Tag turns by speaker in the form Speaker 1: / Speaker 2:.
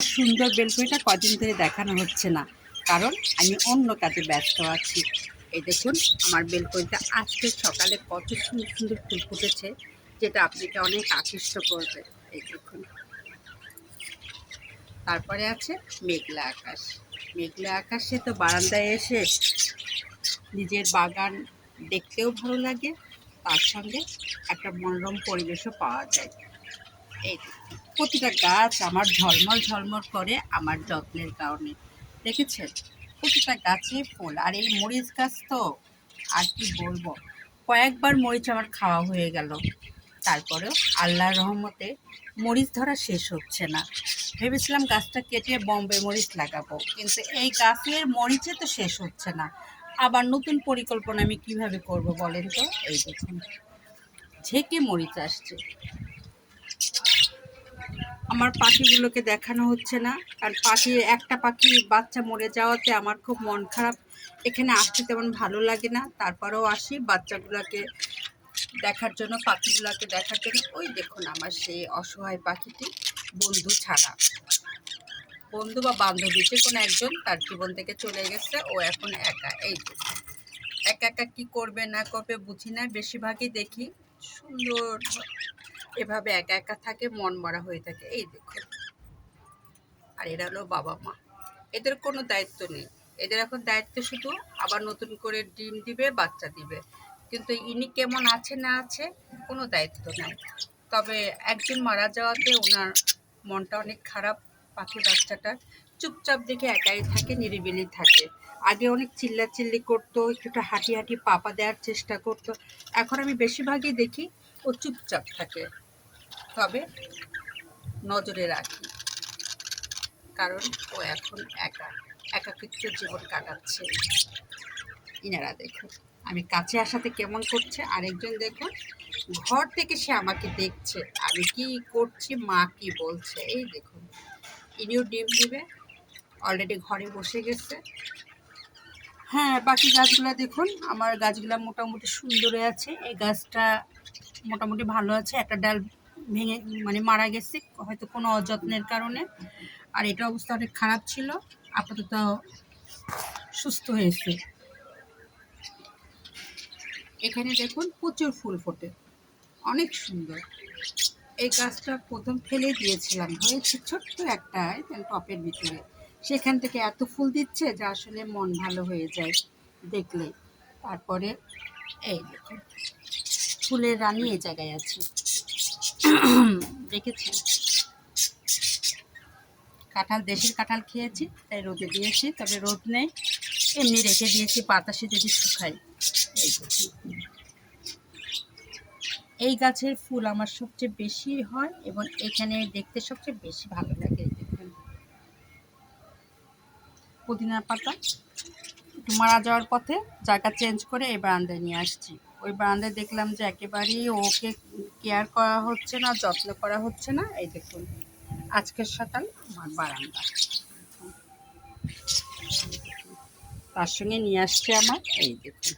Speaker 1: সুন্দর বেলকনিটা কদিন ধরে দেখানো হচ্ছে না, কারণ আমি অন্য কাজে ব্যস্ত আছি। এই দেখুন আমার বেলকনিটা আজকে সকালে কত সুন্দর সুন্দর ফুল ফুটেছে, যেটা আপনাকে অনেক আকৃষ্ট করবে। এই দেখুন, তারপরে আছে মেঘলা আকাশ। মেঘলা আকাশে তো বারান্দায় এসে নিজের বাগান দেখতেও ভালো লাগে, তার সঙ্গে একটা মনোরম পরিবেশও পাওয়া যায়। এই প্রতিটা গাছ আমার ঝলমল ঝলমল করে আমার যত্নের কারণে। দেখেছেন, প্রতিটা গাছে ফুল। আর এই মরিচ গাছ তো আর কি বলবো, কয়েকবার মরিচ আমার খাওয়া হয়ে গেল, তারপরেও আল্লাহর রহমতে মরিচ ধরা শেষ হচ্ছে না। ভেবেছিলাম গাছটা কেটে বম্বে মরিচ লাগাবো, কিন্তু এই গাছের মরিচে তো শেষ হচ্ছে না। আবার নতুন পরিকল্পনা আমি কিভাবে করব বলেন তো। এই দেখুন, ঝেঁকে মরিচ আসছে। আমার পাখিগুলোকে দেখানো হচ্ছে না, কারণ একটা পাখি বাচ্চা মরে যাওয়াতে আমার খুব মন খারাপ। এখানে আসতে তেমন ভালো লাগে না, তারপরেও আসি বাচ্চাগুলোকে দেখার জন্য, পাখিগুলোকে দেখার জন্য। ওই দেখুন আমার সেই অসহায় পাখিটি, বন্ধু ছাড়া, বন্ধু বা বান্ধবী যে কোনো একজন তার জীবন থেকে চলে গেছে, ও এখন একা। এই একা একা কী করবে না করবে বুঝি না। বেশিরভাগই দেখি সুন্দর এভাবে একা একা থাকে, মন মরা হয়ে থাকে। এই দেখুন, আর এরা হলো বাবা মা, এদের কোনো দায়িত্ব নেই। এদের এখন দায়িত্ব শুধু আবার নতুন করে ডিম দিবে, বাচ্চা দিবে, কিন্তু ইনি কেমন আছে না আছে কোনো দায়িত্ব নাই। তবে একজন মারা যাওয়াতে ওনার মনটা অনেক খারাপ। পাখি বাচ্চাটা চুপচাপ দেখে একাই থাকে, নিরিবিলি থাকে। আগে অনেক চিল্লাচিল্লি করতো, একটু হাঁটি হাঁটি পাপা দেওয়ার চেষ্টা করতো। এখন আমি বেশিরভাগই দেখি ও চুপচাপ থাকে, তবে নজরে রাখি, কারণ ও এখন একাকিত্ব জীবন কাটাচ্ছে। ইনারা দেখুন আমি কাছে আসাতে কেমন করছে, আরেকজন দেখুন ঘর থেকে সে আমাকে দেখছে আমি কি করছি, মা কি বলছে। এই দেখুন, ইনিও ডিম দিবে, অলরেডি ঘরে বসে গেছে। হ্যাঁ, বাকি গাছগুলো দেখুন, আমার গাছগুলো মোটামুটি সুন্দরই আছে। এই গাছটা মোটামুটি ভালো আছে, একটা ডাল ভেঙে মানে মারা গেছে হয়তো কোনো অযত্নের কারণে। আর এটা অবস্থা অনেক খারাপ ছিল, আপাতত সুস্থ হয়েছে। এখানে দেখুন প্রচুর ফুল ফোটে, অনেক সুন্দর। এই গাছটা প্রথম ফেলে দিয়েছিলাম, হয়েছে ছোট্ট একটা টপের ভিতরে, সেখান থেকে এত ফুল দিচ্ছে যে আসলে মন ভালো হয়ে যায় দেখলে। তারপরে এই দেখুন ফুলের রানী এই জায়গায় আছে, দেখেছেন। কাঁঠাল, দেশের কাঁঠাল খেয়েছি তাই রোদে দিয়েছি, তবে রোদ নেই, এমনি রেখে দিয়েছি বাতাসে যদি শুকাই। এই দেখুন, এই গাছের ফুল আমার সবচেয়ে বেশি হয় এবং এখানে দেখতে সবচেয়ে বেশি ভালো লাগে। দেখুন পুদিনা পাতা একটু মারা যাওয়ার পথে জায়গা চেঞ্জ করে এই বারান্দায় নিয়ে আসছি। ওই বারান্দায় দেখলাম যে একেবারেই ওকে কেয়ার করা হচ্ছে না, যত্ন করা হচ্ছে না। এই দেখুন আজকের সকাল আমার বারান্দা, তার সঙ্গে নিয়ে আসছে আমার, এই দেখুন